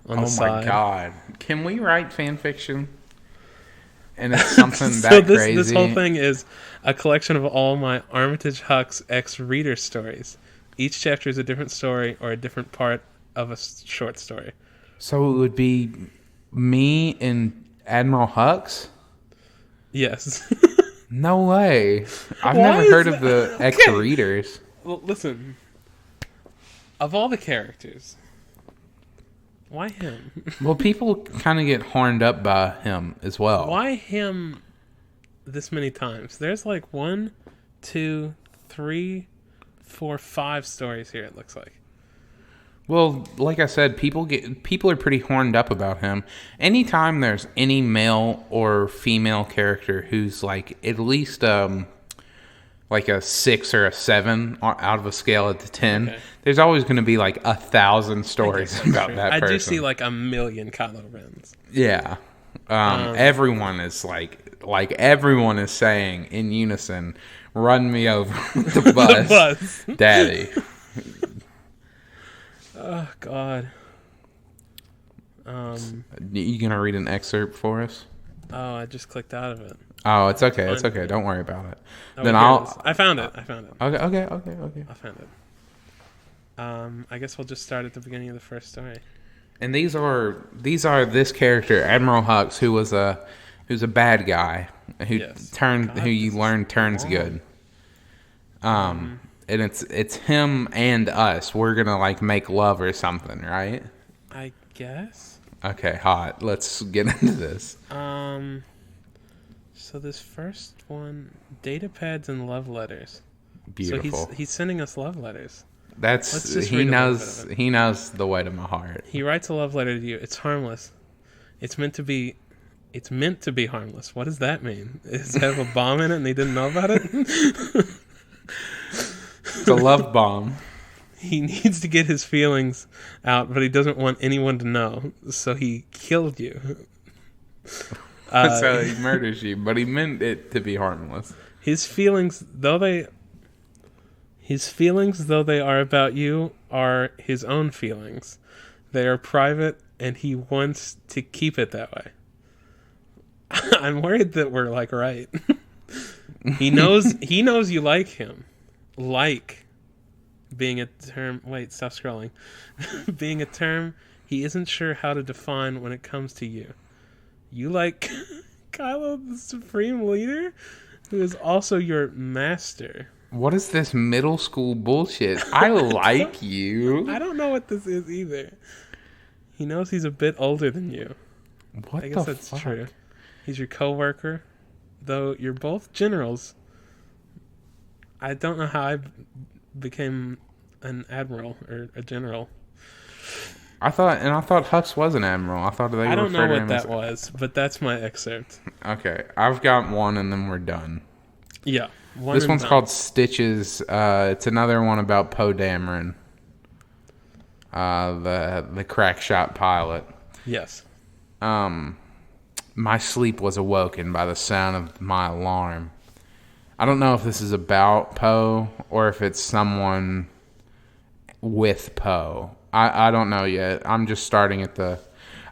on the side. Oh my god! Can we write fan fiction? And it's something that crazy. This whole thing is a collection of all my Armitage Hux X reader stories. Each chapter is a different story or a different part of a short story. So it would be me and Admiral Hux? Yes. No way. I've never heard of the X readers. Well, listen. Of all the characters, why him? Well, people kind of get horned up by him as well. Why him this many times? There's like 1, 2, 3, 4, 5 stories here, it looks like. Well, like I said, people are pretty horned up about him. Anytime there's any male or female character who's like at least like a 6 or a 7 out of a scale of 10, okay, there's always going to be like 1,000 stories about that person. I do see like 1,000,000 Kylo Rens. Yeah. Everyone is like everyone is saying in unison, "Run me over with the bus, the bus. Daddy." Oh God. You gonna read an excerpt for us? Oh, I just clicked out of it. Oh, it's okay. It's okay. Don't worry about it. Oh, then I found it. Okay. I found it. I guess we'll just start at the beginning of the first story. And these are this character, Admiral Hux, who's a bad guy who you learn turns good. And it's him and us. We're gonna like make love or something, right? I guess. Okay, hot. Let's get into this. So this first one, data pads and love letters. Beautiful. So he's sending us love letters. He knows the way to my heart. He writes a love letter to you. It's harmless. It's meant to be harmless. What does that mean? Does it have a bomb in it and they didn't know about it? It's a love bomb. He needs to get his feelings out, but he doesn't want anyone to know. So he killed you. So he murders you, but he meant it to be harmless. His feelings, though they are about you, are his own feelings. They are private, and he wants to keep it that way. I'm worried that we're like right. He knows you like him. Like being a term. Wait, stop scrolling. Being a term he isn't sure how to define when it comes to you. You like Kylo, the supreme leader, who is also your master. What is this middle school bullshit? I like you. I don't know what this is either. He knows he's a bit older than you. What I guess the that's fuck? true. He's your co-worker, though you're both generals. I don't know how I became an admiral or a general. I thought Hux was an admiral. I don't know what that was, but that's my excerpt. Okay, I've got one, and then we're done. Yeah. This one's called Stitches. It's another one about Poe Dameron, the crack shot pilot. Yes. My sleep was awoken by the sound of my alarm. I don't know if this is about Poe or if it's someone with Poe. I don't know yet. I'm just starting at the.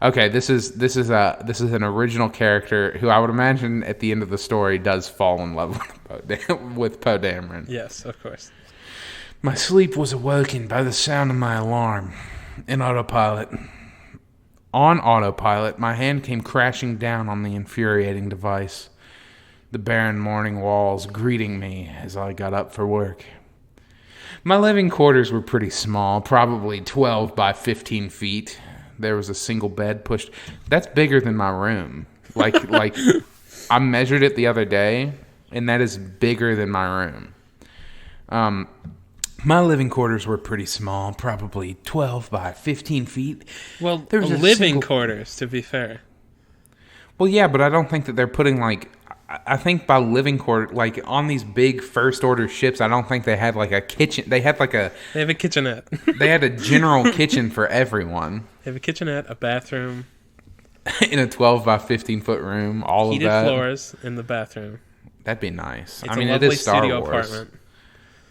Okay, this is an original character who I would imagine at the end of the story does fall in love with Poe Dameron. Yes, of course. My sleep was awoken by the sound of my alarm. In autopilot. On autopilot, my hand came crashing down on the infuriating device. The barren morning walls greeting me as I got up for work. My living quarters were pretty small, probably 12 by 15 feet. There was a single bed pushed. That's bigger than my room. Like I measured it the other day, and that is bigger than my room. My living quarters were pretty small, probably 12 by 15 feet. Well, there was living quarters, to be fair. Well, yeah, but I don't think that they're putting like I think by living quarter, like on these big first order ships, I don't think they had like a kitchen. They have a kitchenette. They had a general kitchen for everyone. They have a kitchenette, a bathroom. In a 12 by 15-foot room, all heated of that. floors in the bathroom. That'd be nice. It's it is Star Wars. Apartment.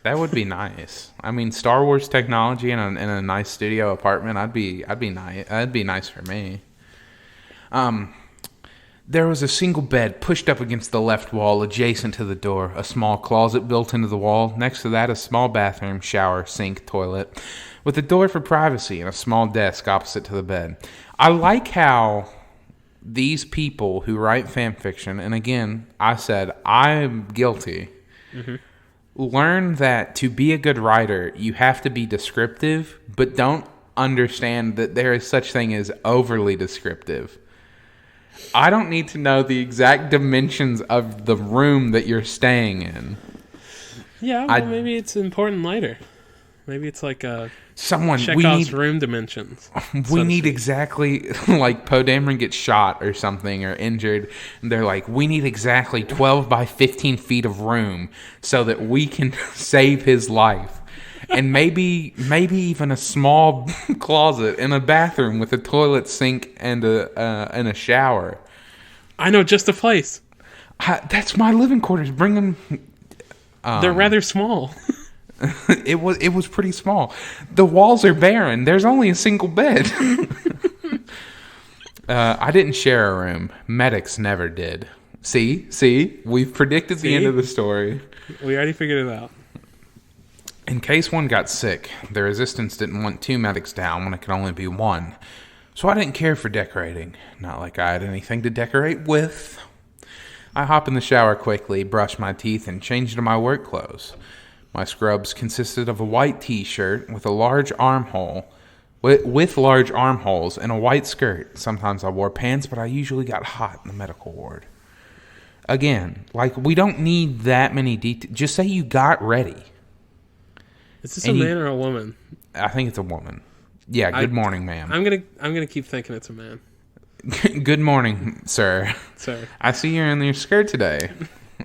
That would be nice. I mean, Star Wars technology in a nice studio apartment. I'd be nice. That'd be nice for me. There was a single bed pushed up against the left wall, adjacent to the door. A small closet built into the wall. Next to that, a small bathroom, shower, sink, toilet, with a door for privacy and a small desk opposite to the bed. I like how these people who write fan fiction, and again, I said I'm guilty, learn that to be a good writer, you have to be descriptive, but don't understand that there is such thing as overly descriptive. I don't need to know the exact dimensions of the room that you're staying in. Yeah, well, maybe it's important later. Maybe it's like Chekhov's room dimensions. We need exactly, like Poe Dameron gets shot or something or injured. And they're like, we need exactly 12 by 15 feet of room so that we can save his life. And maybe even a small closet in a bathroom with a toilet, sink, and a shower. I know just the place. That's my living quarters. Bring them. They're rather small. It was pretty small. The walls are barren. There's only a single bed. I didn't share a room. Medics never did. See, we've predicted the end of the story. We already figured it out. In case one got sick, the Resistance didn't want 2 medics down when it could only be 1. So I didn't care for decorating. Not like I had anything to decorate with. I hop in the shower quickly, brush my teeth, and change into my work clothes. My scrubs consisted of a white t-shirt with a large armhole, with large armholes, and a white skirt. Sometimes I wore pants, but I usually got hot in the medical ward. Again, like, we don't need that many details. Just say you got ready. Is this a man or a woman? I think it's a woman. Yeah, good morning, ma'am. I'm gonna keep thinking it's a man. Good morning, sir. Sir. I see you're in your skirt today.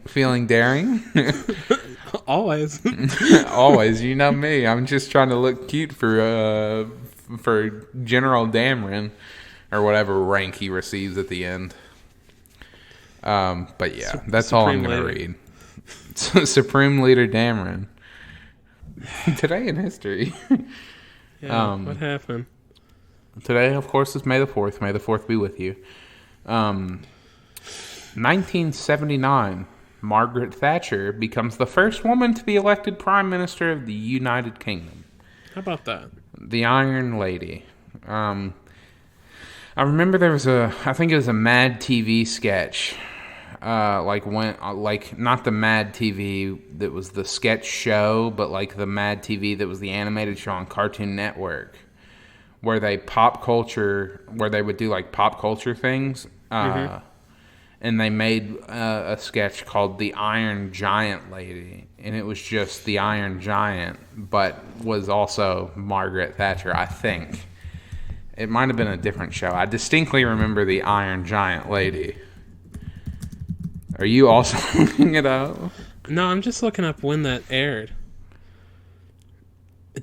Feeling daring? Always. Always. You know me. I'm just trying to look cute for General Dameron, or whatever rank he receives at the end. But yeah, that's all I'm going to read. Supreme Leader Dameron. Today in history. Yeah, what happened? Today, of course, is May the 4th. May the 4th be with you. 1979, Margaret Thatcher becomes the first woman to be elected Prime Minister of the United Kingdom. How about that? The Iron Lady. I remember there was I think it was a Mad TV sketch. Not the Mad TV that was the sketch show, but like the Mad TV that was the animated show on Cartoon Network, where they would do like pop culture things. And they made a sketch called The Iron Giant Lady, and it was just the Iron Giant, but was also Margaret Thatcher, I think. It might have been a different show. I distinctly remember The Iron Giant Lady. Are you also looking it up? No, I'm just looking up when that aired.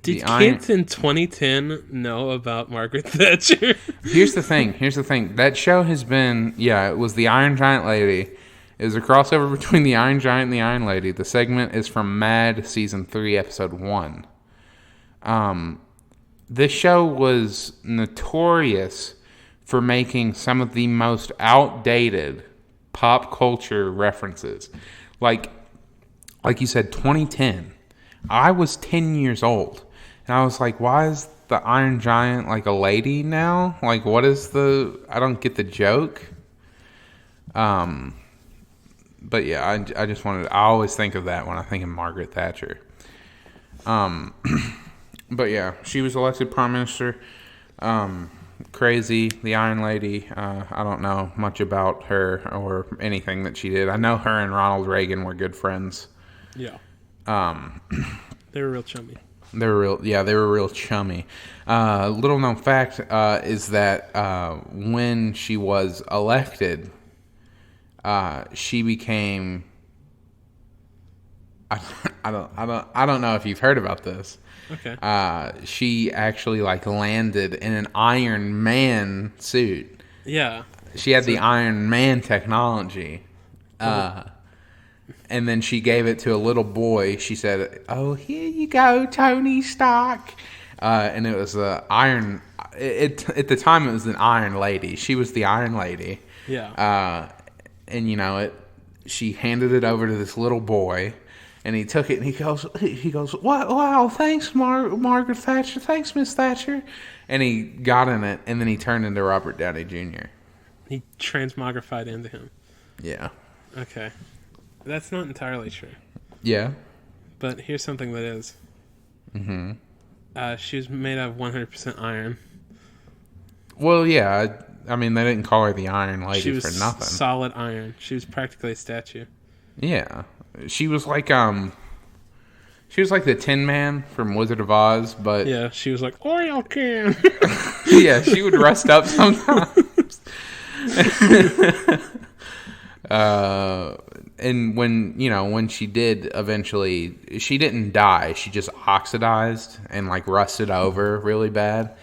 Did kids in 2010 know about Margaret Thatcher? Here's the thing. That show has been... Yeah, it was The Iron Giant Lady. It was a crossover between The Iron Giant and The Iron Lady. The segment is from Mad Season 3, Episode 1. This show was notorious for making some of the most outdated pop culture references. Like you said, 2010. I was 10 years old. And I was like, why is the Iron Giant like a lady now? Like, what is I don't get the joke. But yeah, I just I always think of that when I think of Margaret Thatcher. But yeah, she was elected Prime Minister. Crazy, the Iron Lady. I don't know much about her or anything that she did. I know her and Ronald Reagan were good friends. Yeah. They were real chummy. They were real chummy. Little known fact is that when she was elected, she became. I don't know if you've heard about this. Okay. She actually like landed in an Iron Man suit. Yeah. She had the Iron Man technology. And then she gave it to a little boy. She said, "Oh, here you go, Tony Stark." And it was Iron. At the time, it was an Iron Lady. She was the Iron Lady. Yeah. And you know it. She handed it over to this little boy, and he took it and he goes, wow, thanks, Margaret Thatcher, thanks, Miss Thatcher, and he got in it, and then he turned into Robert Downey Jr. He transmogrified into him. Yeah. Okay. That's not entirely true. Yeah. But here's something that is. Mm-hmm. She was made out of 100% iron. Well, yeah. I mean, they didn't call her the Iron Lady for nothing. Solid iron. She was practically a statue. Yeah. She was like the Tin Man from Wizard of Oz, but yeah, she was like oil can. Yeah, she would rust up sometimes. And when she did eventually, she didn't die. She just oxidized and like rusted over really bad.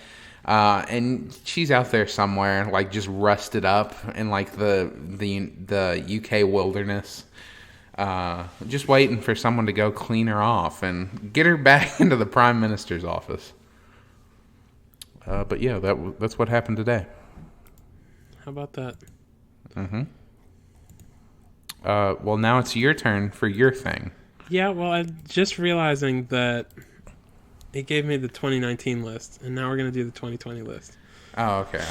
And she's out there somewhere, like just rusted up in like the UK wilderness, just waiting for someone to go clean her off and get her back into the Prime Minister's office. But yeah, that's what happened today. How about that? Mm-hmm. Well, now it's your turn for your thing. Yeah, well, I'm just realizing that it gave me the 2019 list, and now we're going to do the 2020 list. Oh, okay.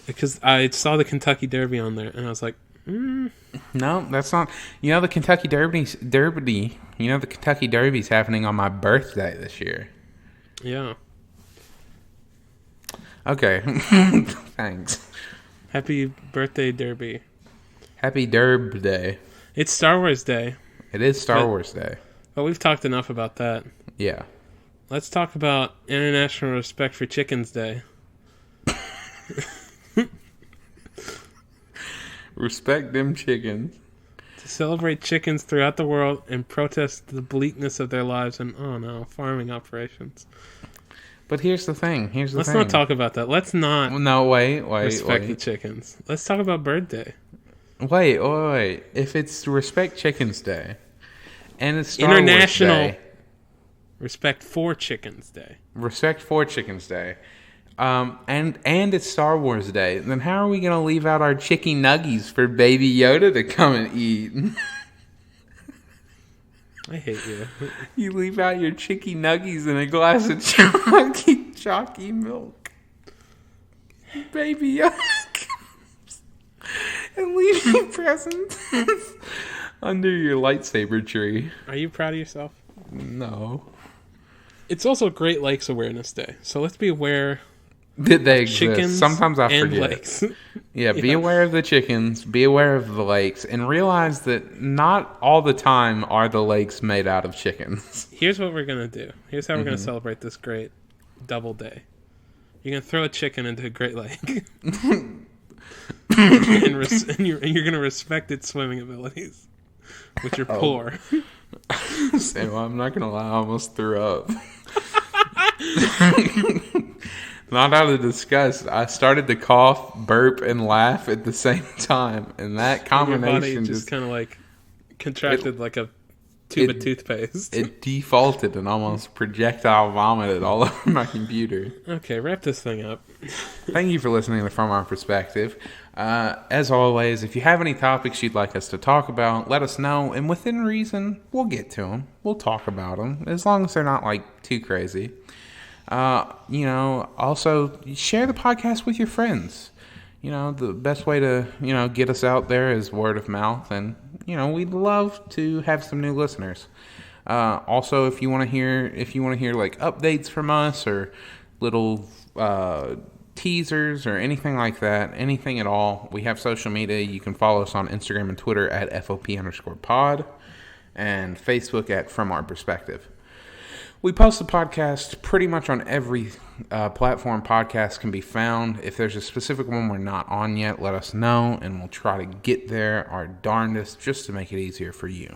Because I saw the Kentucky Derby on there, and I was like, No, that's not... the Kentucky Derby's happening on my birthday this year. Yeah. Okay. Thanks. Happy birthday, Derby. Happy Derb Day. It's Star Wars Day. It is Star Wars Day. But we've talked enough about that. Yeah. Let's talk about International Respect for Chickens Day. Respect them chickens. To celebrate chickens throughout the world and protest the bleakness of their lives and, farming operations. But here's the thing. Let's not talk about that. Let's not respect the chickens. Let's talk about Bird Day. Wait. If it's Respect Chickens Day and it's Star International Wars Day, Respect for Chickens Day. Respect for Chickens Day. And it's Star Wars Day. Then how are we going to leave out our chicky nuggies for Baby Yoda to come and eat? I hate you. You leave out your chicky nuggies in a glass of chalky milk. Baby Yoda comes and leaves you presents under your lightsaber tree. Are you proud of yourself? No. It's also Great Lakes Awareness Day, so let's be aware that they exist. Sometimes I and forget. Lakes. Yeah, be aware of the chickens, be aware of the lakes, and realize that not all the time are the lakes made out of chickens. Here's what we're going to do. Here's how we're going to celebrate this great double day. You're going to throw a chicken into a Great Lake. and you're going to respect its swimming abilities, which are poor. So I'm not going to lie, I almost threw up. Not out of disgust. I started to cough, burp, and laugh at the same time, and that combination your body just kind of like contracted like a tube of toothpaste. It defaulted and almost projectile vomited all over my computer. Okay, wrap this thing up. Thank you for listening to From Our Perspective. As always, if you have any topics you'd like us to talk about, let us know, and within reason, we'll get to them. We'll talk about them, as long as they're not like too crazy. Also share the podcast with your friends. The best way to, get us out there is word of mouth, and, we'd love to have some new listeners. Also, if you want to hear like updates from us or little, teasers or anything like that, anything at all, we have social media. You can follow us on Instagram and Twitter at FOP_pod and Facebook at From Our Perspective. We post the podcast pretty much on every platform podcasts can be found. If there's a specific one we're not on yet, let us know, and we'll try to get there our darndest just to make it easier for you.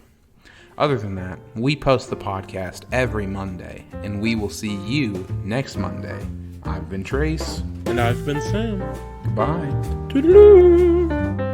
Other than that, we post the podcast every Monday, and we will see you next Monday. I've been Trace. And I've been Sam. Goodbye. Toodaloo.